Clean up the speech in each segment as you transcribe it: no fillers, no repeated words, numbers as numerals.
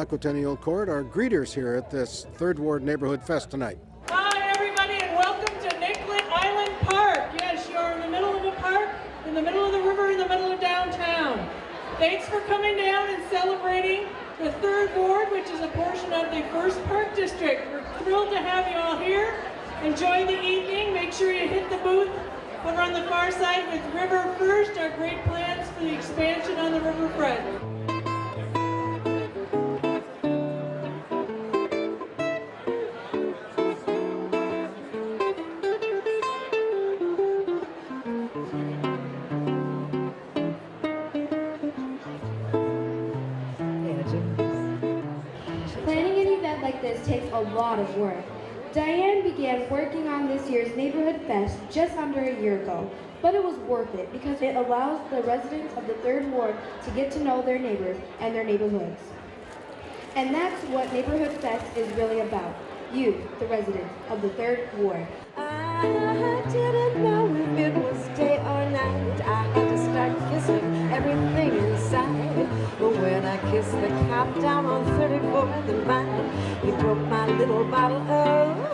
Aquatennial Court, our greeters here at this Third Ward Neighborhood Fest tonight. Hi everybody and welcome to Nicollet Island Park. Yes, you're in the middle of a park, in the middle of the river, in the middle of downtown. Thanks for coming down and celebrating the Third Ward, which is a portion of the First Park District. We're thrilled to have you all here. Enjoy the evening. Make sure you hit the booth over on the far side with River First, our great plans for the expansion on the Riverfront. Planning an event like this takes a lot of work. Diane began working on this year's Neighborhood Fest just under a year ago, but it was worth it because it allows the residents of the Third Ward to get to know their neighbors and their neighborhoods. And that's what Neighborhood Fest is really about. You, the residents of the Third Ward. I didn't know if it was day or night. I had to start kissing everything inside. But when I kissed the cop down on 34th and Vine, he broke my little bottle of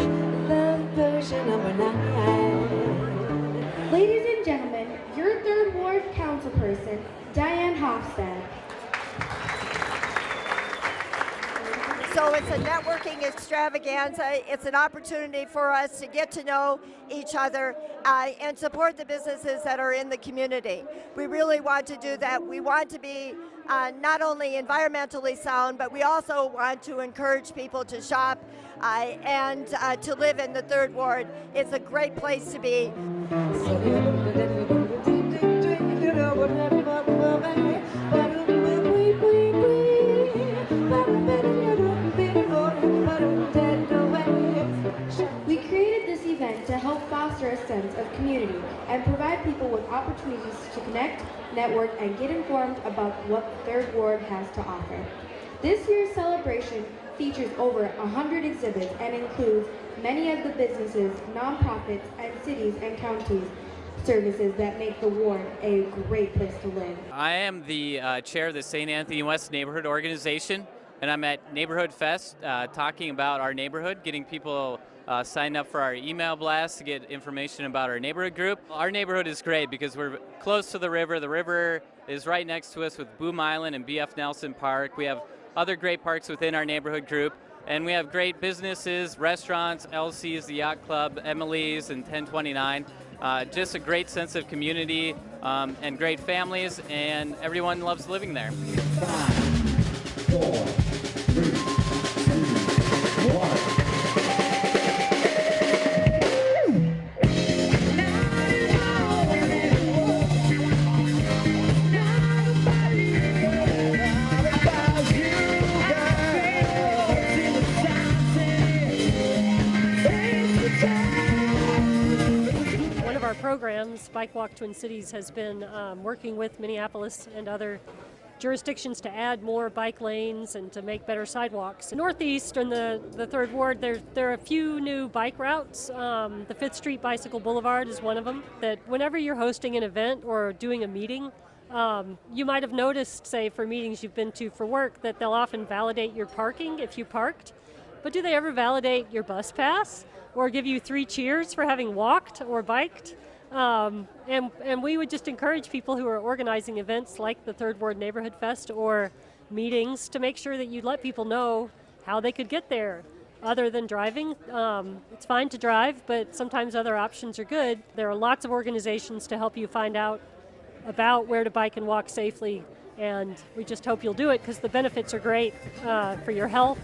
love version number 9. Ladies and gentlemen, your Third Ward councilperson, Diane Hofstad. So it's a networking extravaganza. It's an opportunity for us to get to know each other and support the businesses that are in the community. We really want to do that. We want to be not only environmentally sound, but we also want to encourage people to shop and to live in the Third Ward. It's a great place to be. We created this event to help foster a sense of community and provide people with opportunities to connect, network, and get informed about what the Third Ward has to offer. This year's celebration features over 100 exhibits and includes many of the businesses, nonprofits, and cities and counties services that make the ward a great place to live. I am the chair of the St. Anthony West Neighborhood Organization, and I'm at Neighborhood Fest talking about our neighborhood, getting people signed up for our email blast to get information about our neighborhood group. Our neighborhood is great because we're close to the river. The river is right next to us with Boom Island and B.F. Nelson Park. We have other great parks within our neighborhood group, and we have great businesses, restaurants, LC's, the Yacht Club, Emily's, and 1029. Just a great sense of community and great families, and everyone loves living there. 5, 4, 3, 2, 1. Our programs, Bike Walk Twin Cities, has been working with Minneapolis and other jurisdictions to add more bike lanes and to make better sidewalks. Northeast in the Third Ward, there are a few new bike routes. The 5th Street Bicycle Boulevard is one of them, that whenever you're hosting an event or doing a meeting, you might have noticed, say, for meetings you've been to for work, that they'll often validate your parking if you parked. But do they ever validate your bus pass or give you 3 cheers for having walked or biked? And we would just encourage people who are organizing events like the Third Ward Neighborhood Fest or meetings to make sure that you let people know how they could get there. Other than driving, it's fine to drive, but sometimes other options are good. There are lots of organizations to help you find out about where to bike and walk safely, and we just hope you'll do it because the benefits are great for your health,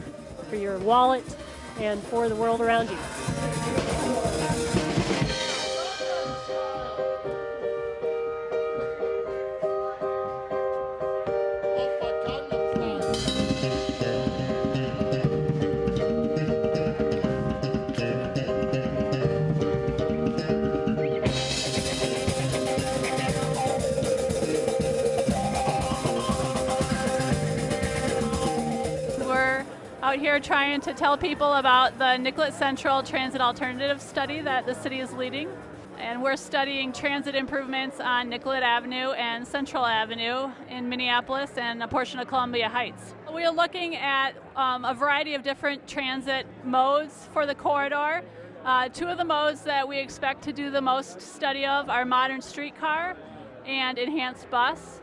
for your wallet, and for the world around you. Out here trying to tell people about the Nicollet Central Transit Alternative Study that the city is leading. and we're studying transit improvements on Nicollet Avenue and Central Avenue in Minneapolis and a portion of Columbia Heights. We are looking at a variety of different transit modes for the corridor. Two of the modes that we expect to do the most study of are modern streetcar and enhanced bus,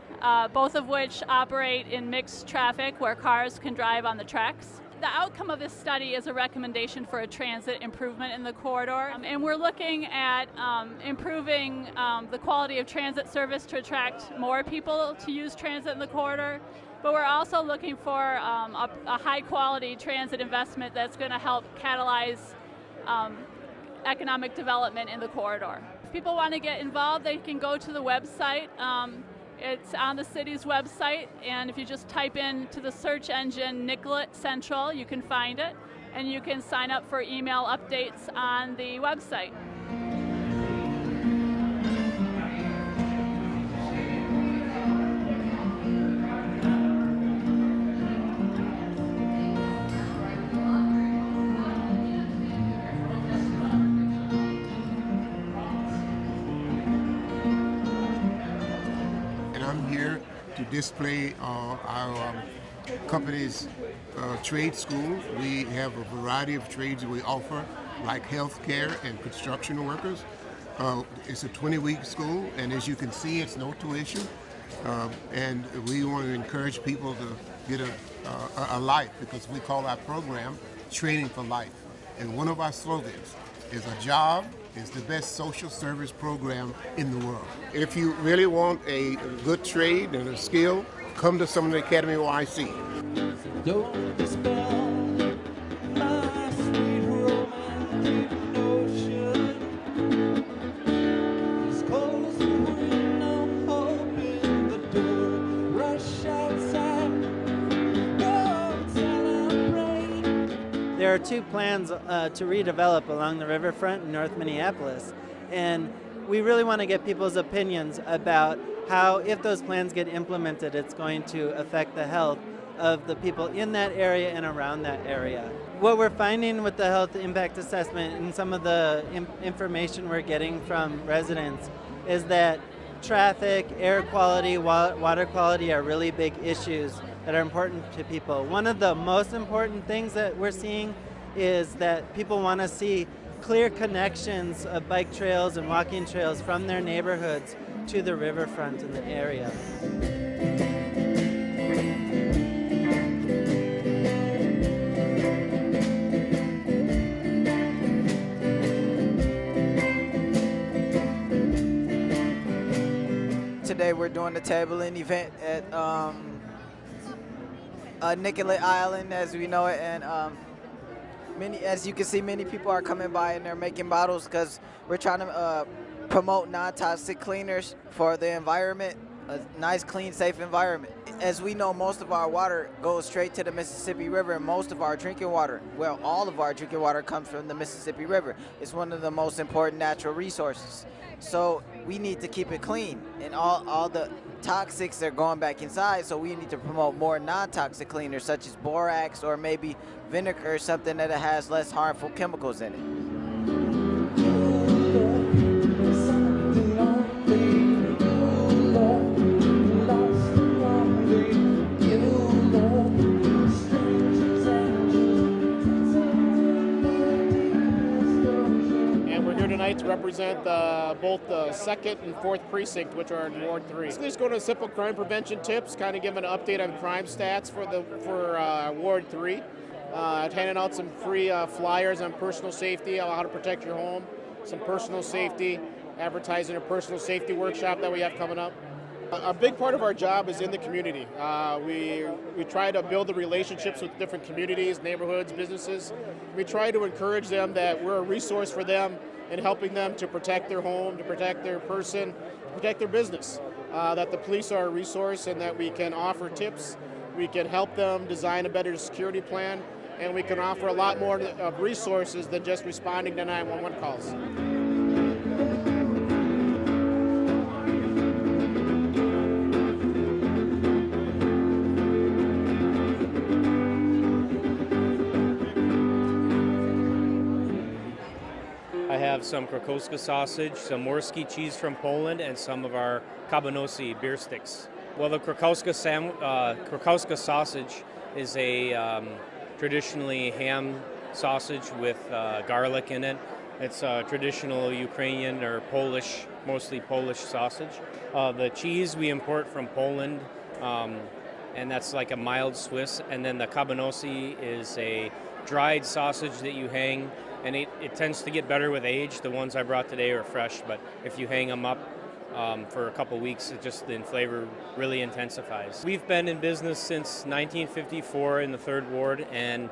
both of which operate in mixed traffic where cars can drive on the tracks. The outcome of this study is a recommendation for a transit improvement in the corridor, and we're looking at improving the quality of transit service to attract more people to use transit in the corridor, but we're also looking for a high-quality transit investment that's going to help catalyze economic development in the corridor. If people want to get involved, they can go to the website. It's on the city's website, and if you just type into the search engine Nicollet Central, you can find it, and you can sign up for email updates on the website. To display our company's trade school. We have a variety of trades we offer, like healthcare and construction workers. It's a 20-week school, and as you can see, it's no tuition. And we want to encourage people to get a life, because we call our program Training for Life. And one of our slogans is a job is the best social service program in the world. If you really want a good trade and a skill, come to Summer Academy YC. Don't dispel my sweet romantic notion. Just close the window, open the door, rush outside, go and celebrate. There are two plans to redevelop along the riverfront in North Minneapolis, and we really want to get people's opinions about how, if those plans get implemented, it's going to affect the health of the people in that area and around that area. What we're finding with the health impact assessment and some of the information we're getting from residents is that traffic, air quality, water quality are really big issues that are important to people. One of the most important things that we're seeing is that people want to see clear connections of bike trails and walking trails from their neighborhoods to the riverfront in the area. Today we're doing the tabling event at Nicollet Island, as we know it, and as you can see, many people are coming by and they're making bottles because we're trying to promote non-toxic cleaners for the environment, a nice, clean, safe environment. As we know, most of our water goes straight to the Mississippi River, and most of our drinking water, well, all of our drinking water comes from the Mississippi River. It's one of the most important natural resources. So we need to keep it clean, and all the toxics are going back inside, so we need to promote more non-toxic cleaners such as borax or maybe vinegar or something that has less harmful chemicals in it. To represent both the 2nd and 4th precinct, which are in Ward 3. Basically, just going to simple crime prevention tips, kind of giving an update on crime stats for Ward 3. Handing out some free flyers on personal safety, how to protect your home, some personal safety, advertising a personal safety workshop that we have coming up. A big part of our job is in the community. We try to build the relationships with different communities, neighborhoods, businesses. We try to encourage them that we're a resource for them in helping them to protect their home, to protect their person, to protect their business. That the police are a resource and that we can offer tips, we can help them design a better security plan, and we can offer a lot more of resources than just responding to 911 calls. I have some Krakowska sausage, some Morski cheese from Poland, and some of our Kabanosi beer sticks. Well, the Krakowska sausage is a traditionally ham sausage with garlic in it. It's a traditional Ukrainian or Polish, mostly Polish sausage. The cheese we import from Poland, and that's like a mild Swiss. And then the Kabanosi is a dried sausage that you hang, and it tends to get better with age. The ones I brought today are fresh, but if you hang them up for a couple weeks, the flavor really intensifies. We've been in business since 1954 in the Third Ward, and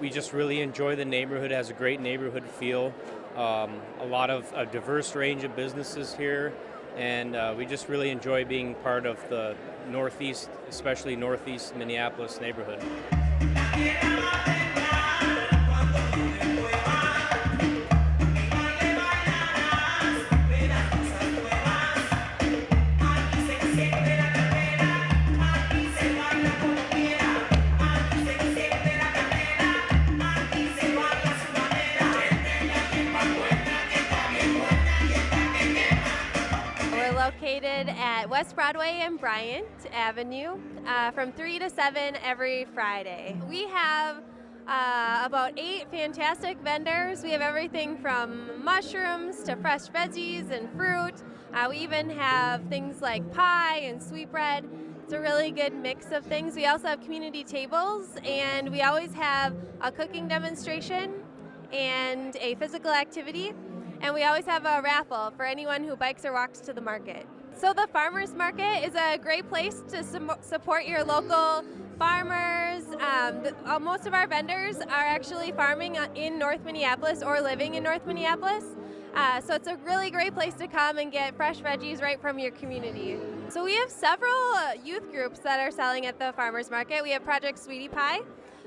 we just really enjoy the neighborhood. It has a great neighborhood feel. A diverse range of businesses here, and we just really enjoy being part of the Northeast, especially Northeast Minneapolis neighborhood. Located at West Broadway and Bryant Avenue from 3 to 7 every Friday. We have about 8 fantastic vendors. We have everything from mushrooms to fresh veggies and fruit. We even have things like pie and sweetbread. It's a really good mix of things. We also have community tables, and we always have a cooking demonstration and a physical activity. And we always have a raffle for anyone who bikes or walks to the market. So the farmers market is a great place to support your local farmers. Most of our vendors are actually farming in North Minneapolis or living in North Minneapolis. So it's a really great place to come and get fresh veggies right from your community. So we have several youth groups that are selling at the farmers market. We have Project Sweetie Pie,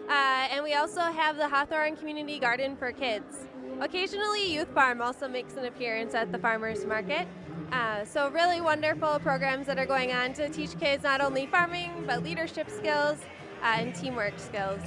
and we also have the Hawthorne Community Garden for Kids. Occasionally, Youth Farm also makes an appearance at the farmers market. So really wonderful programs that are going on to teach kids not only farming, but leadership skills and teamwork skills.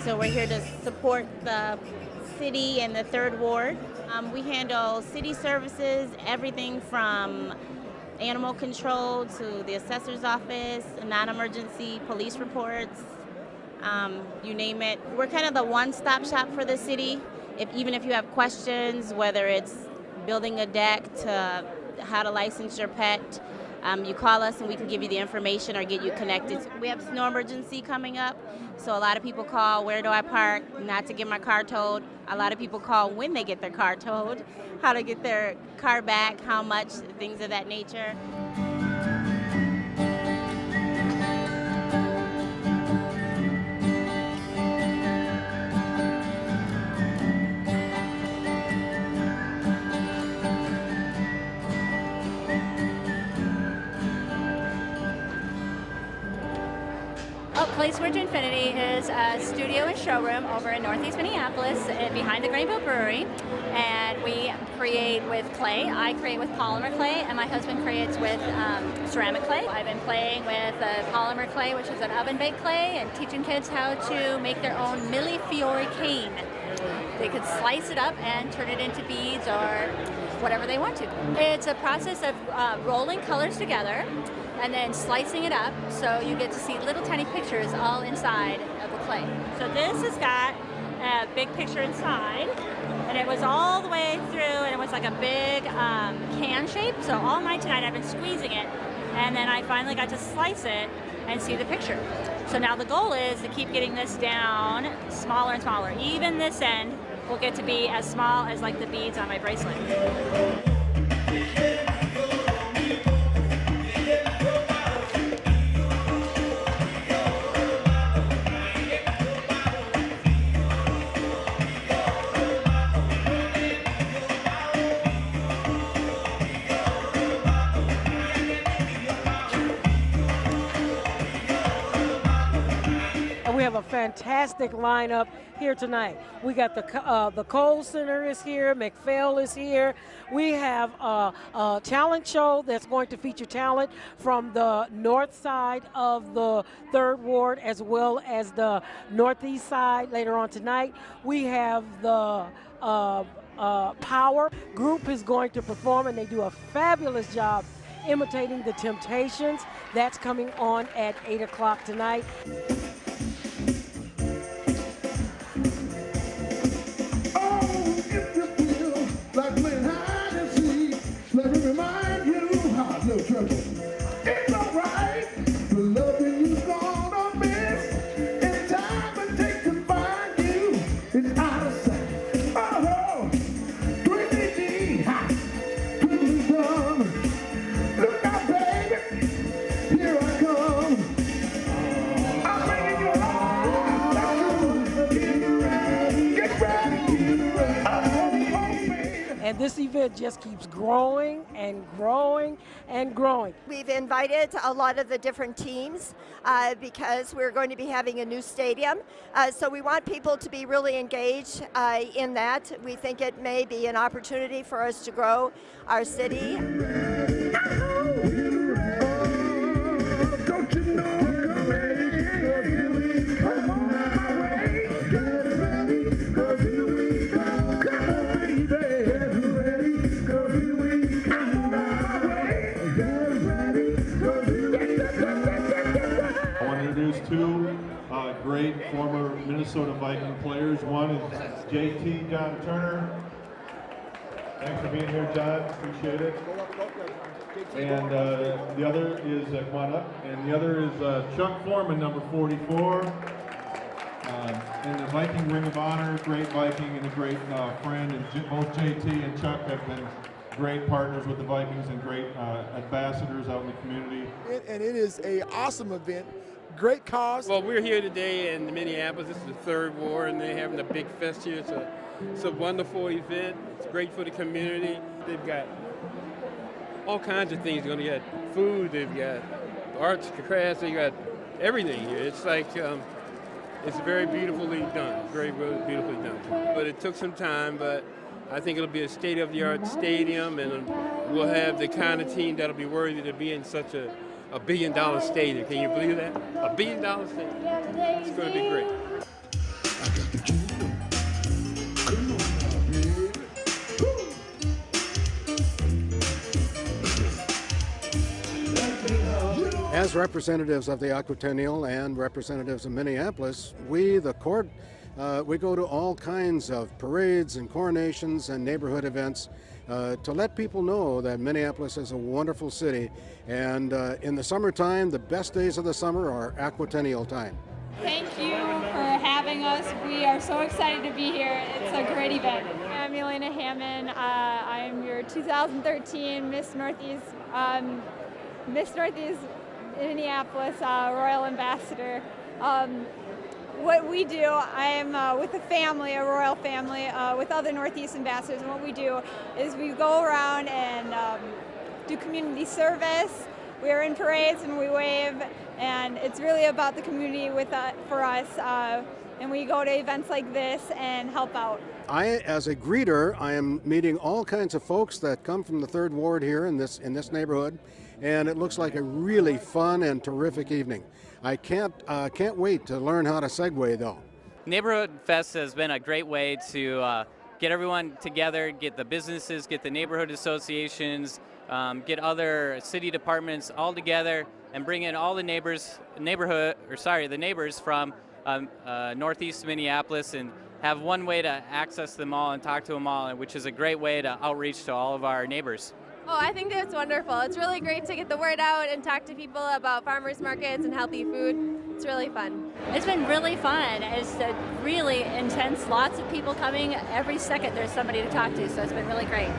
So we're here to support the city and the Third Ward. We handle city services, everything from animal control to the assessor's office, non-emergency police reports, you name it. We're kind of the one-stop shop for the city. Even if you have questions, whether it's building a deck to how to license your pet, you call us and we can give you the information or get you connected. We have snow emergency coming up, so a lot of people call, where do I park, not to get my car towed. A lot of people call when they get their car towed, how to get their car back, how much, things of that nature. Place Word to Infinity is a studio and showroom over in Northeast Minneapolis behind the Greenville Brewery, and we create with clay. I create with polymer clay, and my husband creates with ceramic clay. I've been playing with polymer clay, which is an oven-baked clay, and teaching kids how to make their own millefiori cane. They could slice it up and turn it into beads or whatever they want to. It's a process of rolling colors together and then slicing it up so you get to see little tiny pictures all inside of the clay. So this has got a big picture inside, and it was all the way through, and it was like a big can shape. So all night tonight I've been squeezing it, and then I finally got to slice it and see the picture. So now the goal is to keep getting this down smaller and smaller. Even this end will get to be as small as like the beads on my bracelet. a fantastic lineup here tonight. We got the Cole Center is here, McPhail is here. We have a talent show that's going to feature talent from the north side of the 3rd Ward as well as the northeast side later on tonight. We have the Power group is going to perform, and they do a fabulous job imitating the Temptations. That's coming on at 8 o'clock tonight. Like playing hide and seek, let me remind you how no trouble. It's alright, the loving you's gonna miss. In time it takes to find you, it's out of sight. Oh, pretty hot, pretty done. Look out, baby, here I come. I'm bringing you along. Get ready, get ready, get ready. And this event just keeps growing and growing and growing. We've invited a lot of the different teams because we're going to be having a new stadium. So we want people to be really engaged in that. We think it may be an opportunity for us to grow our city. Two great former Minnesota Viking players. One is JT, John Turner. Thanks for being here, John. Appreciate it. And the other is, come on up, and the other is Chuck Foreman, number 44. And the Viking Ring of Honor, great Viking and a great friend. And both JT and Chuck have been great partners with the Vikings and great ambassadors out in the community. And it is an awesome event. Great cause. Well, we're here today in Minneapolis. This is the 3rd Ward, and they're having a big fest here. It's a wonderful event. It's great for the community. They've got all kinds of things. They've got food. They've got arts, crafts. They got everything here. It's like it's very beautifully done. Very, really beautifully done. But it took some time. But I think it'll be a state-of-the-art stadium, and we'll have the kind of team that'll be worthy to be in such a $1 billion stadium. Can you believe that? $1 billion stadium. It's going to be great. As representatives of the Aquatennial and representatives of Minneapolis, we, the court, we go to all kinds of parades and coronations and neighborhood events to let people know that Minneapolis is a wonderful city, and in the summertime, the best days of the summer are Aquatennial time. Thank you for having us. We are so excited to be here. It's a great event. I'm Elena Hammond. I'm your 2013 Miss Northeast Minneapolis Royal Ambassador. What we do, I'm with a family, a royal family, with other Northeast ambassadors, and what we do is we go around and do community service. We're in parades and we wave, and it's really about the community for us, and we go to events like this and help out. As a greeter, I am meeting all kinds of folks that come from the 3rd Ward here in this neighborhood, and it looks like a really fun and terrific evening. I can't wait to learn how to segue, though. Neighborhood Fest has been a great way to get everyone together, get the businesses, get the neighborhood associations, get other city departments all together, and bring in all the neighbors from Northeast Minneapolis, and have one way to access them all and talk to them all, which is a great way to outreach to all of our neighbors. Oh, I think that's wonderful. It's really great to get the word out and talk to people about farmers markets and healthy food. It's really fun. It's been really fun. It's really intense. Lots of people coming. Every second there's somebody to talk to, so it's been really great.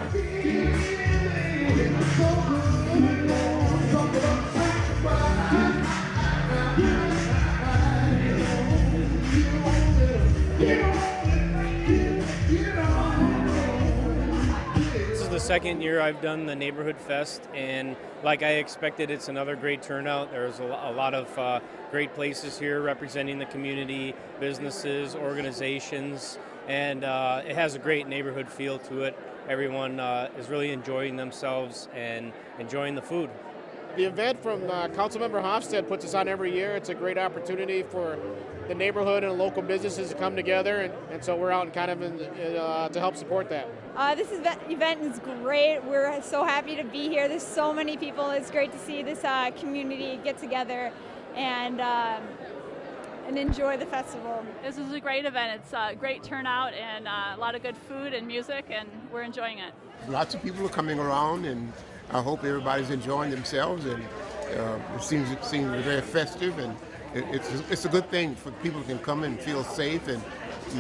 This is the second year I've done the Neighborhood Fest, and like I expected, it's another great turnout. There's a lot of great places here representing the community, businesses, organizations, and it has a great neighborhood feel to it. Everyone is really enjoying themselves and enjoying the food. The event from Councilmember Hofstad puts us on every year. It's a great opportunity for the neighborhood and local businesses to come together, and so we're out and kind of to help support that. This event is great. We're so happy to be here. There's so many people. It's great to see this community get together and enjoy the festival. This is a great event. It's a great turnout and a lot of good food and music, and we're enjoying it. Lots of people are coming around, and I hope everybody's enjoying themselves, and it seems very festive, and it's a good thing for people can come and feel safe and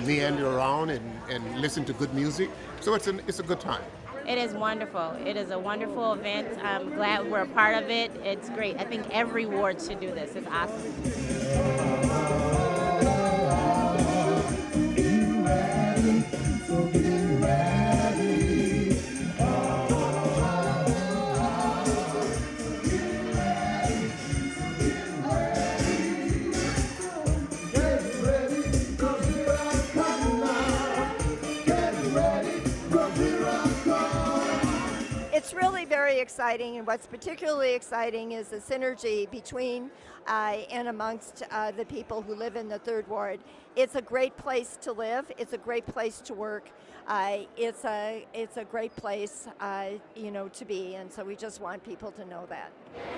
meander around and listen to good music. So it's a good time. It is wonderful. It is a wonderful event. I'm glad we're a part of it. It's great. I think every ward should do this. It's awesome. It's really very exciting, and what's particularly exciting is the synergy between and amongst the people who live in the Third Ward. It's a great place to live. It's a great place to work. It's a great place, to be, and so we just want people to know that.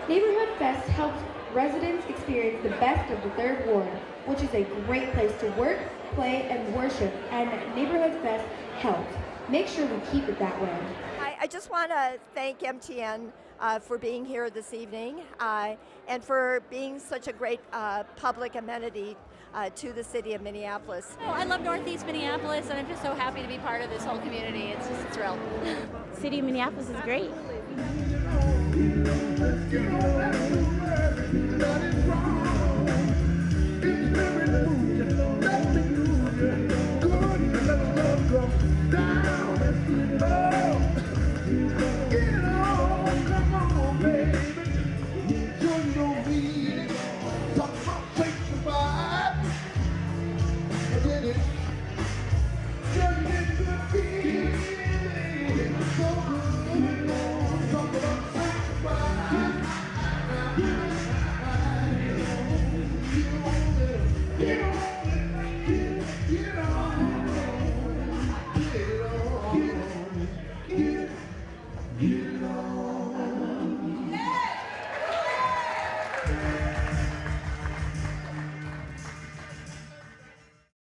Neighborhood Fest helps residents experience the best of the Third Ward, which is a great place to work, play, and worship, and Neighborhood Fest helps. Make sure we keep it that way. I just want to thank MTN for being here this evening and for being such a great public amenity to the city of Minneapolis. Oh, I love Northeast Minneapolis, and I'm just so happy to be part of this whole community. It's just a thrill. City of Minneapolis is great.